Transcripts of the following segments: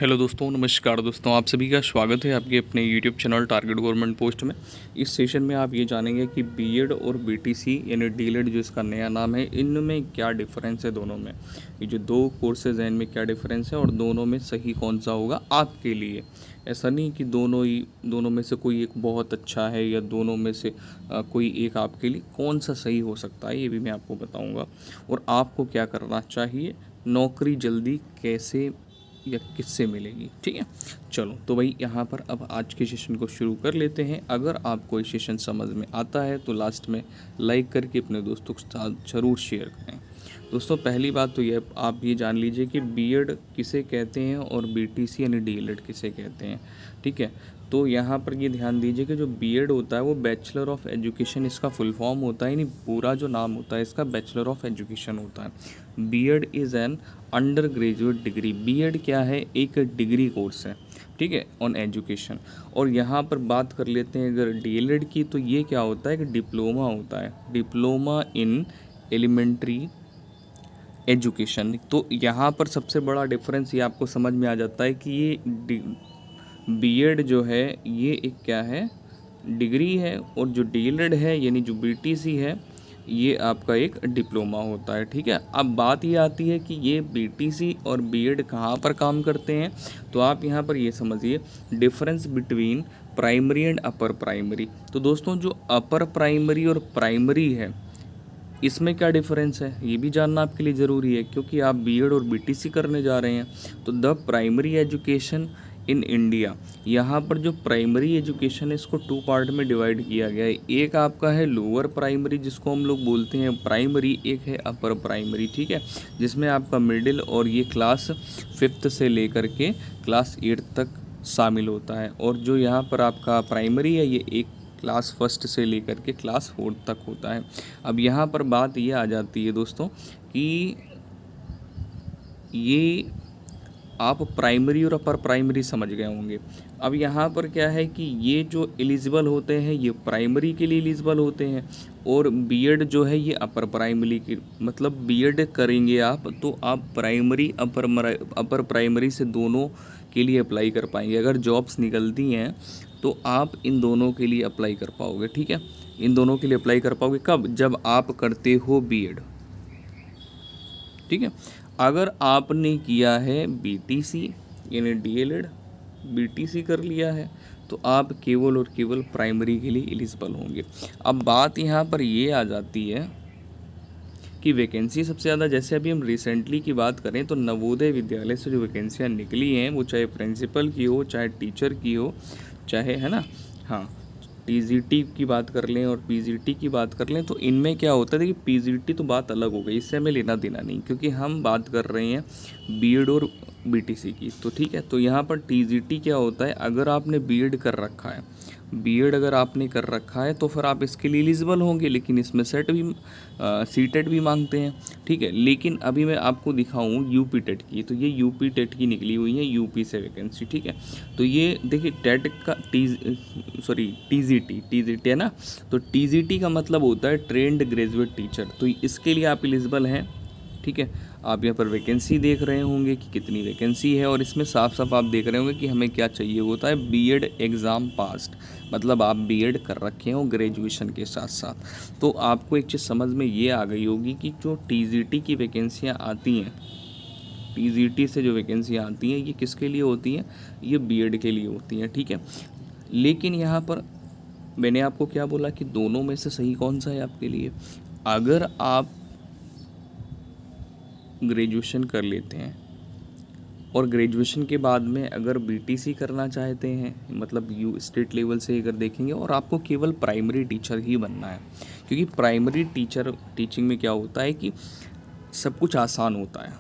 Hello दोस्तों, नमस्कार दोस्तों। आप सभी का स्वागत है आपके अपने YouTube channel target government post में। इस सेशन में आप ये जानेंगे कि बीएड और बीटीसी यानी डीएलएड जो इसका नया नाम है, इनमें क्या डिफरेंस है। दोनों में ये जो दो कोर्सेज हैं इनमें क्या डिफरेंस है और दोनों में सही कौन सा होगा आपके लिए। ऐसा नहीं कि दोनों में से कोई एक बहुत अच्छा है या दोनों में से कोई एक आपके लिए कौन सा सही हो सकता है, ये भी मैं आपको बताऊँगा। और आपको क्या करना चाहिए, नौकरी जल्दी कैसे या किससे मिलेगी। ठीक है, चलो तो भाई यहाँ पर अब आज के सेशन को शुरू कर लेते हैं। अगर आपको ये सेशन समझ में आता है तो लास्ट में लाइक करके अपने दोस्तों के साथ ज़रूर शेयर करें। दोस्तों पहली बात तो ये आप ये जान लीजिए कि बीएड किसे कहते हैं और बीटीसी यानी डीएलएड किसे कहते हैं। ठीक है, तो यहाँ पर ये ध्यान दीजिए कि जो बीएड होता है वो बैचलर ऑफ एजुकेशन इसका फुल फॉर्म होता है, यानी पूरा जो नाम होता है इसका बैचलर ऑफ एजुकेशन होता है। BEd is an undergraduate degree. BEd क्या है, एक डिग्री कोर्स है, ठीक है, ऑन एजुकेशन। और यहाँ पर बात कर लेते हैं अगर डीएलएड की, तो ये क्या होता है कि डिप्लोमा होता है, डिप्लोमा इन एलिमेंट्री एजुकेशन। तो यहाँ पर सबसे बड़ा डिफरेंस ये आपको समझ में आ जाता है कि ये बीएड जो है ये एक क्या है, डिग्री है, और जो डीएलएड है यानी जो बीटीसी है ये आपका एक डिप्लोमा होता है। ठीक है, अब बात ये आती है कि ये बीटीसी और बीएड कहाँ पर काम करते हैं, तो आप यहाँ पर ये समझिए difference between primary and upper primary. तो दोस्तों जो अपर प्राइमरी और प्राइमरी है इसमें क्या डिफरेंस है ये भी जानना आपके लिए ज़रूरी है, क्योंकि आप बीएड और बीटीसी करने जा रहे हैं। तो the primary education in India, यहाँ पर जो प्राइमरी एजुकेशन है इसको टू पार्ट में डिवाइड किया गया है। एक आपका है लोअर प्राइमरी जिसको हम लोग बोलते हैं प्राइमरी, एक है अपर प्राइमरी। ठीक है, जिसमें आपका मिडिल और ये क्लास 5th से लेकर के क्लास 8 तक शामिल होता है। और जो यहाँ पर आपका प्राइमरी है ये एक क्लास 1 से लेकर के क्लास 4 तक होता है। अब यहाँ पर बात ये आ जाती है दोस्तों कि ये आप प्राइमरी और अपर प्राइमरी समझ गए होंगे। अब यहाँ पर क्या है कि ये जो एलिजिबल होते हैं ये प्राइमरी के लिए एलिजिबल होते हैं, और बीएड जो है ये अपर प्राइमरी की, मतलब बीएड करेंगे आप तो आप प्राइमरी अपर प्राइमरी से दोनों के लिए अप्लाई कर पाएंगे। अगर जॉब्स निकलती हैं तो आप इन दोनों के लिए अप्लाई कर पाओगे। ठीक है, इन दोनों के लिए अप्लाई कर पाओगे कब, जब आप करते हो बीएड। ठीक है, अगर आपने किया है बीटीसी यानी डीएलएड, बीटीसी कर लिया है तो आप केवल और केवल प्राइमरी के लिए एलिजिबल होंगे। अब बात यहाँ पर ये आ जाती है कि वैकेंसी सबसे ज़्यादा, जैसे अभी हम रिसेंटली की बात करें तो नवोदय विद्यालय से जो वैकेंसियाँ निकली हैं वो चाहे प्रिंसिपल की हो चाहे टीचर की हो चाहे, है ना, हाँ, टीजीटी की बात कर लें और पीजीटी की बात कर लें, तो इनमें क्या होता है, देखिए पीजीटी तो बात अलग हो गई, इससे हमें लेना देना नहीं, क्योंकि हम बात कर रहे हैं बीएड और बीटीसी की। तो ठीक है, तो यहाँ पर टीजीटी क्या होता है, अगर आपने बीएड कर रखा है, बीएड अगर आपने कर रखा है तो फिर आप इसके लिए एलिजिबल होंगे, लेकिन इसमें सेट भी सीटेट भी मांगते हैं। ठीक है, लेकिन अभी मैं आपको दिखाऊं यूपी टेट की, तो ये यूपी टेट की निकली हुई है, यूपी से वैकेंसी। ठीक है, तो ये देखिए टेट का टीजीटी है ना, तो टीजीटी का मतलब होता है ट्रेंड ग्रेजुएट टीचर, तो इसके लिए आप एलिजिबल हैं। ठीक है, आप यहाँ पर वैकेंसी देख रहे होंगे कि कितनी वैकेंसी है, और इसमें साफ साफ आप देख रहे होंगे कि हमें क्या चाहिए होता है, बीएड एग्ज़ाम पास्ड, मतलब आप बीएड कर रखे हो ग्रेजुएशन के साथ साथ। तो आपको एक चीज़ समझ में ये आ गई होगी कि जो टीजीटी की वैकेंसियाँ आती हैं, टीजीटी से जो वैकेंसियाँ आती हैं ये किसके लिए होती हैं, ये बीएड के लिए होती हैं। ठीक है, लेकिन यहाँ पर मैंने आपको क्या बोला कि दोनों में से सही कौन सा है आपके लिए। अगर आप ग्रेजुएशन कर लेते हैं और ग्रेजुएशन के बाद में अगर बीटीसी करना चाहते हैं, मतलब स्टेट लेवल से अगर देखेंगे, और आपको केवल प्राइमरी टीचर ही बनना है, क्योंकि प्राइमरी टीचिंग में क्या होता है कि सब कुछ आसान होता है।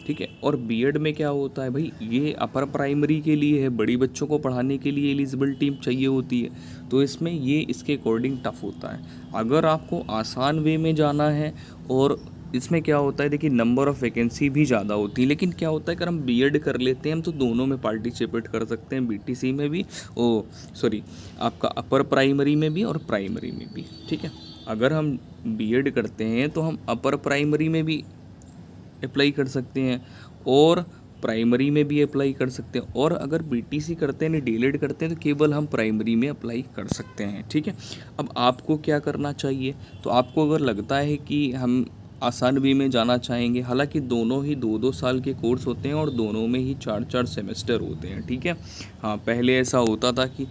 ठीक है, और बीएड में क्या होता है भाई, ये अपर प्राइमरी के लिए है, बड़ी बच्चों को पढ़ाने के लिए एलिजिबिलिटी चाहिए होती है, तो इसमें ये इसके अकॉर्डिंग टफ होता है। अगर आपको आसान वे में जाना है, और इसमें क्या होता है, देखिए नंबर ऑफ़ वैकेंसी भी ज़्यादा होती है, लेकिन क्या होता है अगर हम बीएड कर लेते हैं हम तो दोनों में पार्टिसिपेट कर सकते हैं, बीटीसी में भी, आपका अपर प्राइमरी में भी और प्राइमरी में भी। ठीक है, अगर हम बीएड करते हैं तो हम अपर प्राइमरी में भी अप्लाई कर सकते हैं और प्राइमरी में भी अप्लाई कर सकते हैं, और अगर बीटीसी करते हैं यानी डीएलएड करते हैं तो केवल हम प्राइमरी में अप्लाई कर सकते हैं। ठीक है, अब आपको क्या करना चाहिए, तो आपको अगर लगता है कि हम आसान वे में जाना चाहेंगे, हालांकि दोनों ही 2-2 साल के कोर्स होते हैं और दोनों में ही 4-4 सेमेस्टर होते हैं। ठीक है, हाँ पहले ऐसा होता था कि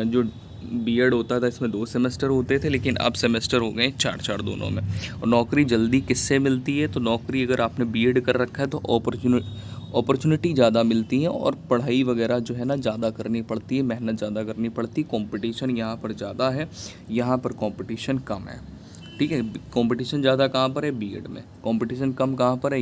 जो बीएड होता था इसमें 2 सेमेस्टर होते थे, लेकिन अब सेमेस्टर हो गए 4-4 दोनों में। और नौकरी जल्दी किससे मिलती है, तो नौकरी अगर आपने बीएड कर रखा है तो अपॉर्चुनिटी ज़्यादा मिलती है, और पढ़ाई वगैरह जो है ना ज़्यादा करनी पड़ती है, मेहनत ज़्यादा करनी पड़ती है, कंपटीशन यहाँ पर ज़्यादा है, यहाँ पर कंपटीशन कम है। ठीक है, कंपटीशन ज़्यादा कहाँ पर है, बीएड में। कंपटीशन कम कहाँ पर है,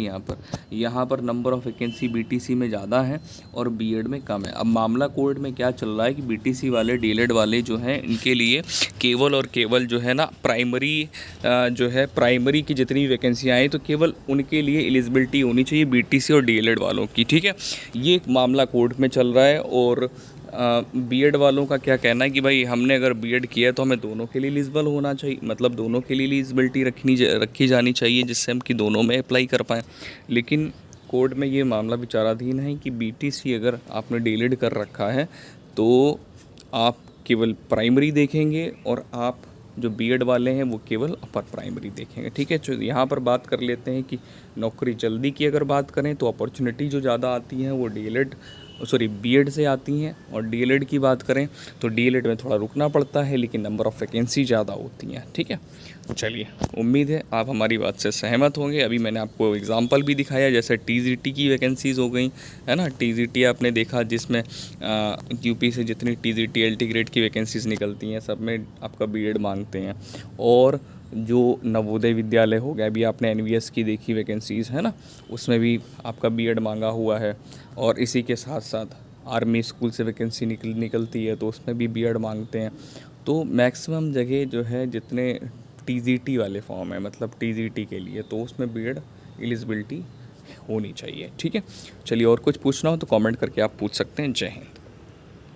यहाँ पर नंबर ऑफ़ वैकेंसी बीटीसी में ज़्यादा है और बीएड में कम है। अब मामला कोर्ट में क्या चल रहा है कि बीटीसी वाले डीएलएड वाले जो हैं इनके लिए केवल और केवल जो है ना प्राइमरी की जितनी वैकेंसियाँ आई तो केवल उनके लिए एलिजिबिलिटी होनी चाहिए बीटीसी और डीएलएड वालों की। ठीक है, ये एक मामला कोर्ट में चल रहा है। और बीएड वालों का क्या कहना है कि भाई हमने अगर बीएड किया है तो हमें दोनों के लिए एलिजिबल होना चाहिए, मतलब दोनों के लिए एलिजिबिलिटी रखी जानी चाहिए, जिससे हम कि दोनों में अप्लाई कर पाएँ। लेकिन कोर्ट में ये मामला विचाराधीन है कि बीटीसी अगर आपने डीएलएड कर रखा है तो आप केवल प्राइमरी देखेंगे और आप जो बीएड वाले हैं वो केवल अपर प्राइमरी देखेंगे। ठीक है, तो यहाँ पर बात कर लेते हैं कि नौकरी जल्दी की अगर बात करें तो अपॉर्चुनिटी जो ज़्यादा आती हैं वो बीएड से आती हैं, और डीएलएड की बात करें तो डीएलएड में थोड़ा रुकना पड़ता है, लेकिन नंबर ऑफ़ वैकेंसी ज़्यादा होती हैं। ठीक है, चलिए उम्मीद है आप हमारी बात से सहमत होंगे। अभी मैंने आपको एग्जांपल भी दिखाया, जैसे टीजीटी की वैकेंसीज़ हो गई है ना, टीजीटी आपने देखा जिसमें यूपी से जितनी टीजीटी एलटी ग्रेड की वैकेंसीज़ निकलती हैं सब में आपका बीएड मांगते हैं। और जो नवोदय विद्यालय हो गया, अभी आपने एनवीएस की देखी वैकेंसीज़ है ना, उसमें भी आपका बीएड मांगा हुआ है। और इसी के साथ साथ आर्मी स्कूल से वैकेंसी निकलती है तो उसमें भी बीएड मांगते हैं। तो मैक्सिमम जगह जो है जितने टीजीटी वाले फॉर्म है, मतलब टीजीटी के लिए, तो उसमें बीएड एलिजिबिलिटी होनी चाहिए। ठीक है, चलिए और कुछ पूछना हो तो कमेंट करके आप पूछ सकते हैं। जय हिंद।